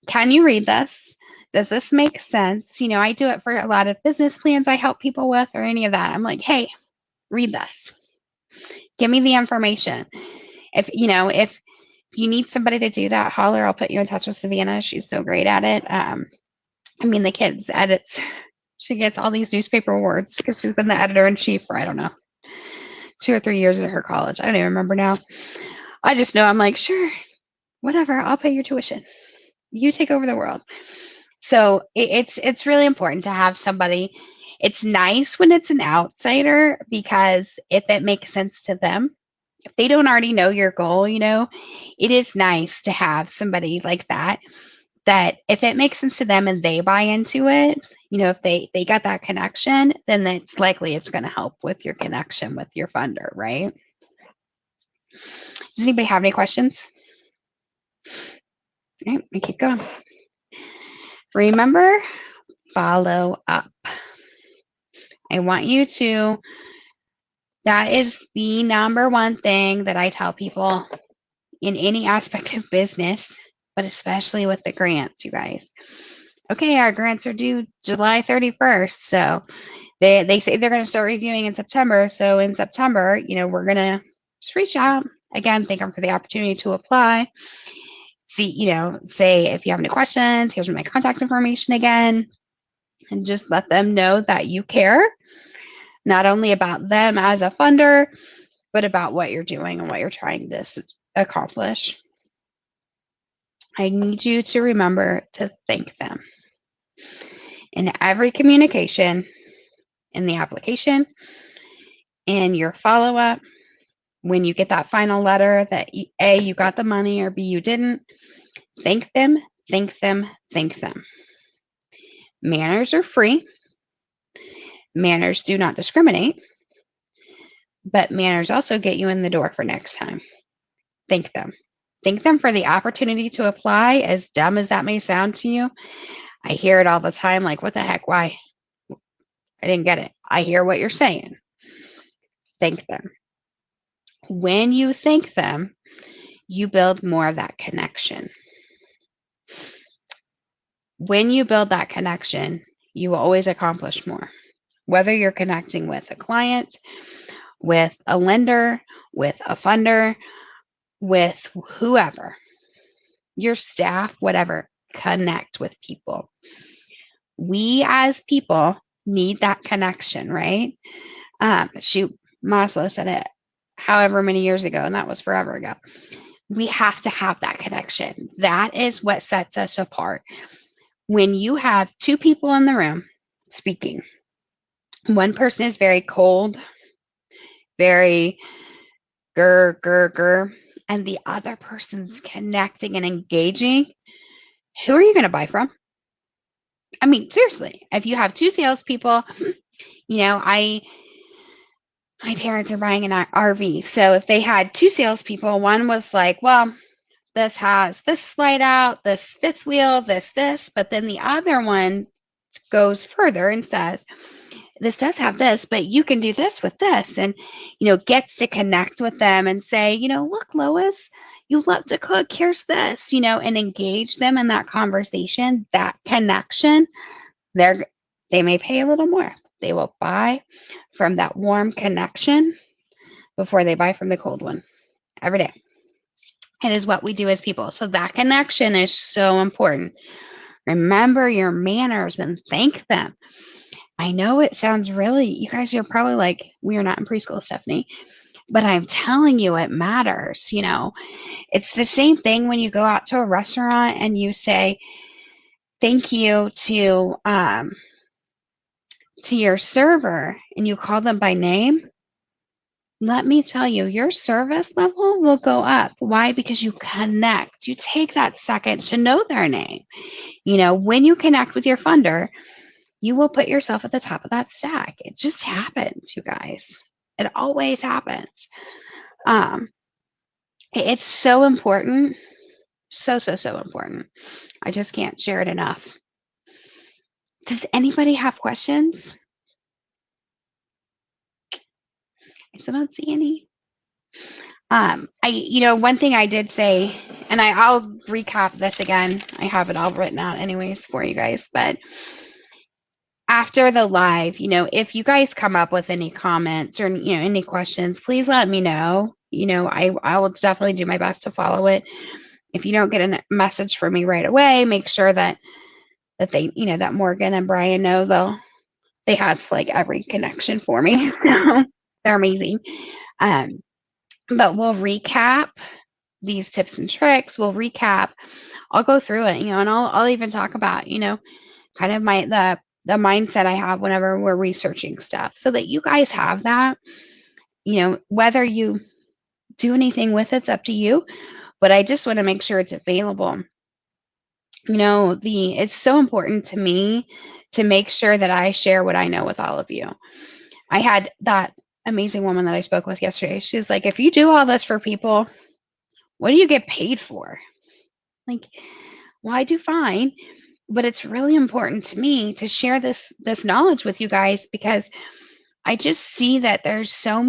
can you read this? Does this make sense? I do it for a lot of business plans I help people with or any of that. I'm like, hey, read this. Give me the information. If you need somebody to do that, holler. I'll put you in touch with Savannah. She's so great at it. The kids edits. She gets all these newspaper awards because she's been the editor in chief for, I don't know, 2 or 3 years at her college. I don't even remember now. I just know I'm like, sure, whatever. I'll pay your tuition. You take over the world. So it's really important to have somebody. It's nice when it's an outsider because if it makes sense to them, if they don't already know your goal, it is nice to have somebody like that. That if it makes sense to them and they buy into it, if they got that connection, then it's likely it's going to help with your connection with your funder, right? Does anybody have any questions? All right, we keep going. Remember, follow up. I want you to, that is the number one thing that I tell people in any aspect of business, but especially with the grants, you guys. Okay, our grants are due July 31st. So they say they're going to start reviewing in September. So in September, we're going to just reach out. Again, thank them for the opportunity to apply. See, say if you have any questions, here's my contact information again. And just let them know that you care, not only about them as a funder, but about what you're doing and what you're trying to accomplish. I need you to remember to thank them. In every communication, in the application, in your follow-up, when you get that final letter that A, you got the money, or B, you didn't, thank them, thank them, thank them. Manners are free. Manners do not discriminate, but manners also get you in the door for next time. Thank them. Thank them for the opportunity to apply, as dumb as that may sound to you. I hear it all the time, like, what the heck, why? I didn't get it. I hear what you're saying. Thank them. When you thank them, you build more of that connection. When you build that connection, you will always accomplish more. Whether you're connecting with a client, with a lender, with a funder, with whoever, your staff, whatever, connect with people. We as people need that connection, right? Maslow said it however many years ago, and that was forever ago. We have to have that connection. That is what sets us apart. When you have two people in the room speaking, one person is very cold, very grr, and the other person's connecting and engaging, who are you going to buy from? I mean, seriously, if you have two salespeople, my parents are buying an RV. So if they had two salespeople, one was like, well, this has this slide out, this fifth wheel, this, but then the other one goes further and says, this does have this, but you can do this with this, and, gets to connect with them and say, look, Lois, you love to cook, here's this, and engage them in that conversation, that connection. They may pay a little more. They will buy from that warm connection before they buy from the cold one every day. It is what we do as people. So that connection is so important. Remember your manners and thank them. I know it sounds really, you guys are probably like, we are not in preschool, Stephanie, but I'm telling you, it matters. It's the same thing when you go out to a restaurant and you say thank you to your server and you call them by name. Let me tell you, your service level will go up. Why? Because you connect. You take that second to know their name. When you connect with your funder, you will put yourself at the top of that stack. It just happens, you guys. It always happens. It's so important. So important. I just can't share it enough. Does anybody have questions? I still don't see any. One thing I did say, and I'll recap this again. I have it all written out anyways for you guys, but after the live, if you guys come up with any comments or, any questions, please let me know. I will definitely do my best to follow it. If you don't get a message from me right away, make sure that they, that Morgan and Brian know they have like every connection for me. So they're amazing. Um, but we'll recap these tips and tricks. We'll recap. I'll go through it, and I'll even talk about, kind of the mindset I have whenever we're researching stuff, so that you guys have that. Whether you do anything with it's up to you, but I just want to make sure it's available. It's so important to me to make sure that I share what I know with all of you. I had that amazing woman that I spoke with yesterday. She's like, if you do all this for people, what do you get paid for? Like, well, I do fine, but it's really important to me to share this knowledge with you guys, because I just see that there's so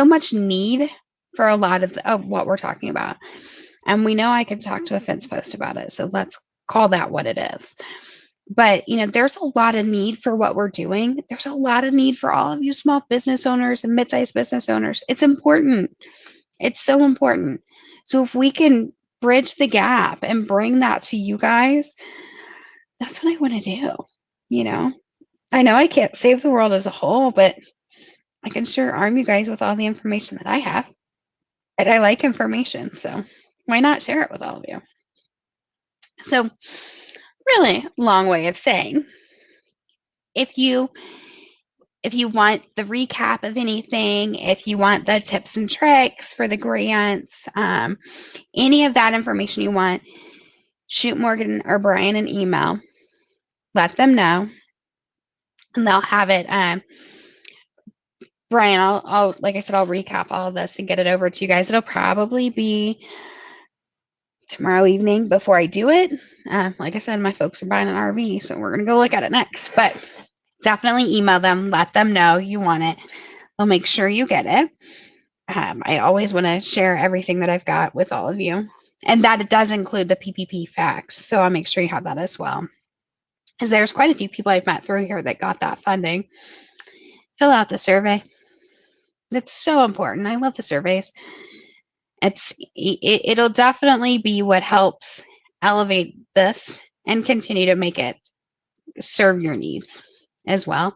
much need for a lot of what we're talking about. And we know I can talk to a fence post about it. So let's call that what it is. But, there's a lot of need for what we're doing. There's a lot of need for all of you small business owners and mid-sized business owners. It's important. It's so important. So if we can bridge the gap and bring that to you guys, that's what I want to do. I know I can't save the world as a whole, but I can sure arm you guys with all the information that I have. And I like information, so why not share it with all of you? So, really long way of saying, if you want the recap of anything, if you want the tips and tricks for the grants, any of that information you want, shoot Morgan or Brian an email. Let them know, and they'll have it. Brian, I'll like I said, I'll recap all of this and get it over to you guys. It'll probably be tomorrow evening before I do it. Like I said, my folks are buying an RV, so we're gonna go look at it next. But definitely email them, let them know you want it. They'll make sure you get it. I always want to share everything that I've got with all of you, and that it does include the PPP facts. So I'll make sure you have that as well, because there's quite a few people I've met through here that got that funding. Fill out the survey. It's so important. I love the surveys. It'll definitely be what helps elevate this and continue to make it serve your needs as well.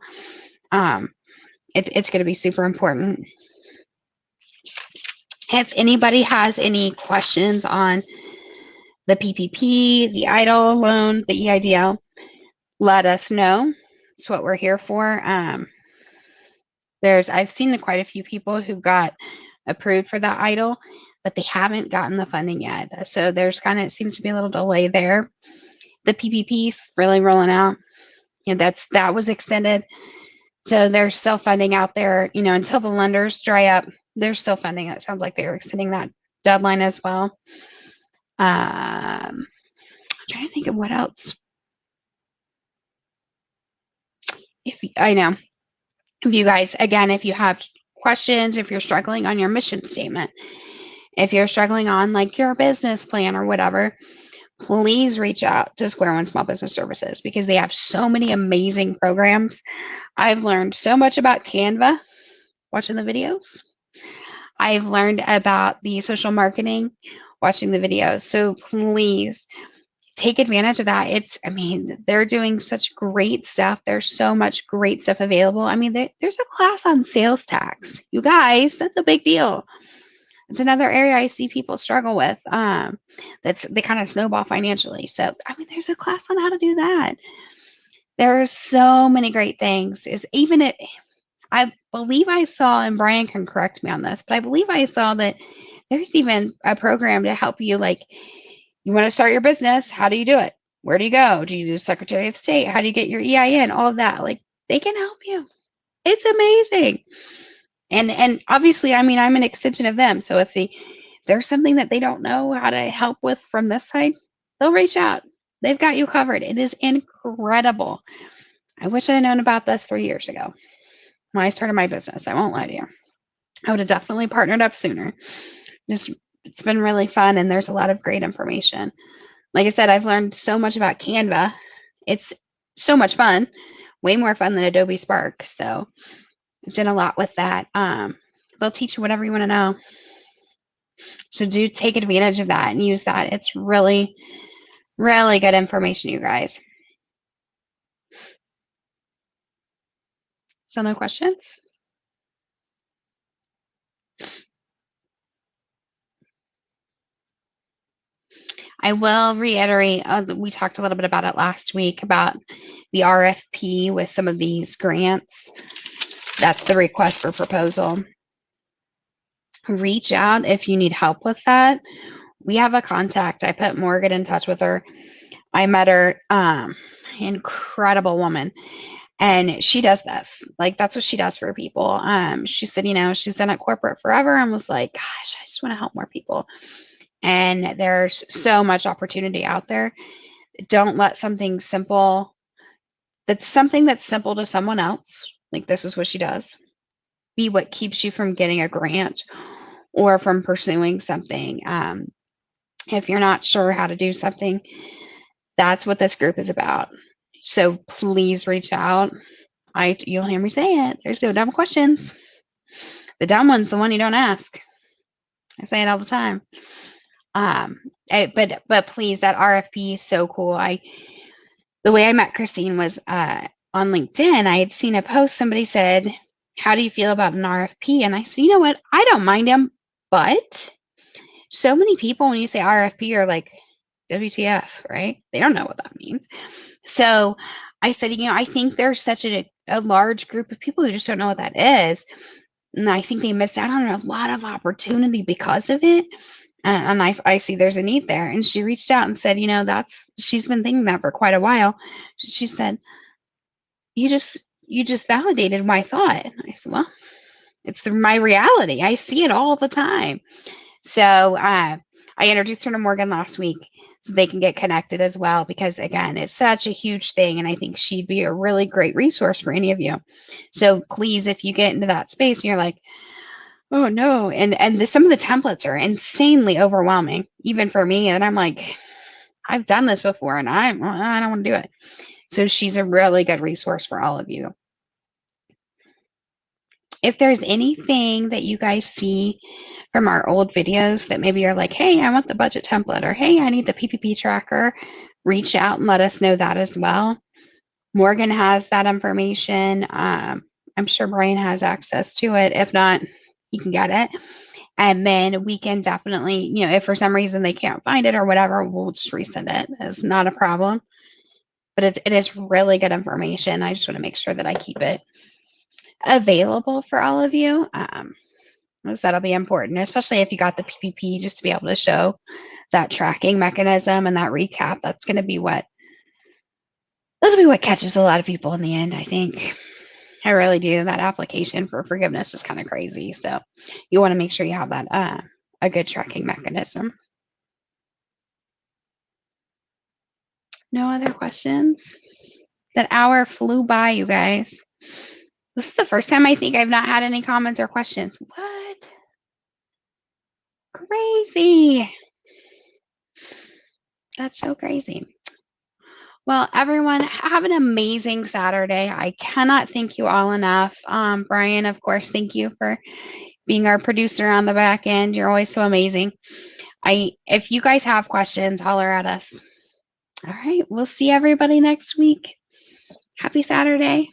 It's going to be super important. If anybody has any questions on the PPP, the EIDL loan, the EIDL, let us know. It's what we're here for. I've seen quite a few people who got approved for that EIDL, but they haven't gotten the funding yet. So it seems to be a little delay there. The PPP's really rolling out. That was extended. So there's still funding out there, until the lenders dry up. There's still funding. It sounds like they're extending that deadline as well. I'm trying to think of what else. If you guys, again, if you have questions, if you're struggling on your mission statement, if you're struggling on like your business plan or whatever, please reach out to Square One Small Business Services, because they have so many amazing programs. I've learned so much about Canva watching the videos. I've learned about the social marketing watching the videos. So please take advantage of that. They're doing such great stuff. There's so much great stuff available. There's a class on sales tax. You guys, that's a big deal. It's another area I see people struggle with. They kind of snowball financially. So, there's a class on how to do that. There are so many great things. I believe I saw, and Brian can correct me on this, but I believe I saw that there's even a program to help you. Like, you want to start your business, how do you do it? Where do you go? Do you do Secretary of State? How do you get your EIN? All of that. Like, they can help you. It's amazing. And obviously, I'm an extension of them. So if there's something that they don't know how to help with from this side, they'll reach out. They've got you covered. It is incredible. I wish I had known about this 3 years ago when I started my business. I won't lie to you. I would have definitely partnered up sooner. It's been really fun, and there's a lot of great information. Like I said, I've learned so much about Canva. It's so much fun, way more fun than Adobe Spark. So I've done a lot with that. They'll teach you whatever you want to know. So do take advantage of that and use that. It's really, really good information, you guys. So no questions? I will reiterate, we talked a little bit about it last week about the RFP with some of these grants. That's the request for proposal. Reach out if you need help with that. We have a contact. I put Morgan in touch with her. I met her, incredible woman. And she does this. Like, that's what she does for people. She said, she's done it corporate forever and was like, gosh, I just want to help more people. And there's so much opportunity out there. Don't let something simple, that's something that's simple to someone else, like this is what she does, be what keeps you from getting a grant or from pursuing something. If you're not sure how to do something, that's what this group is about. So please reach out. You'll hear me say it. There's no dumb questions. The dumb one's the one you don't ask. I say it all the time. But please, that RFP is so cool. The way I met Christine was on LinkedIn. I had seen a post. Somebody said, "How do you feel about an RFP?" And I said, "You know what? I don't mind them, but so many people when you say RFP are like, WTF, right? They don't know what that means." So I said, I think there's such a large group of people who just don't know what that is. And I think they miss out on a lot of opportunity because of it. And I see there's a need there. And she reached out and said, she's been thinking that for quite a while. She said, you just validated my thought. And I said, well, it's my reality. I see it all the time. So I introduced her to Morgan last week so they can get connected as well, because again, it's such a huge thing. And I think she'd be a really great resource for any of you. So please, if you get into that space and you're like, oh no, and some of the templates are insanely overwhelming, even for me. And I'm like, I've done this before and I don't want to do it. So she's a really good resource for all of you. If there's anything that you guys see from our old videos that maybe you're like, hey, I want the budget template, or hey, I need the PPP tracker, reach out and let us know that as well. Morgan has that information. I'm sure Brian has access to it. If not, he can get it. And then we can definitely, if for some reason they can't find it or whatever, we'll just resend it. It's not a problem. But it is really good information. I just want to make sure that I keep it available for all of you. Because that'll be important, especially if you got the PPP, just to be able to show that tracking mechanism and that recap. That'll be what catches a lot of people in the end, I think. I really do. That application for forgiveness is kind of crazy. So you want to make sure you have that a good tracking mechanism. No other questions? That hour flew by, you guys. This is the first time I think I've not had any comments or questions. What? Crazy. That's so crazy. Well, everyone, have an amazing Saturday. I cannot thank you all enough. Brian, of course, thank you for being our producer on the back end. You're always so amazing. If you guys have questions, holler at us. All right, we'll see everybody next week. Happy Saturday.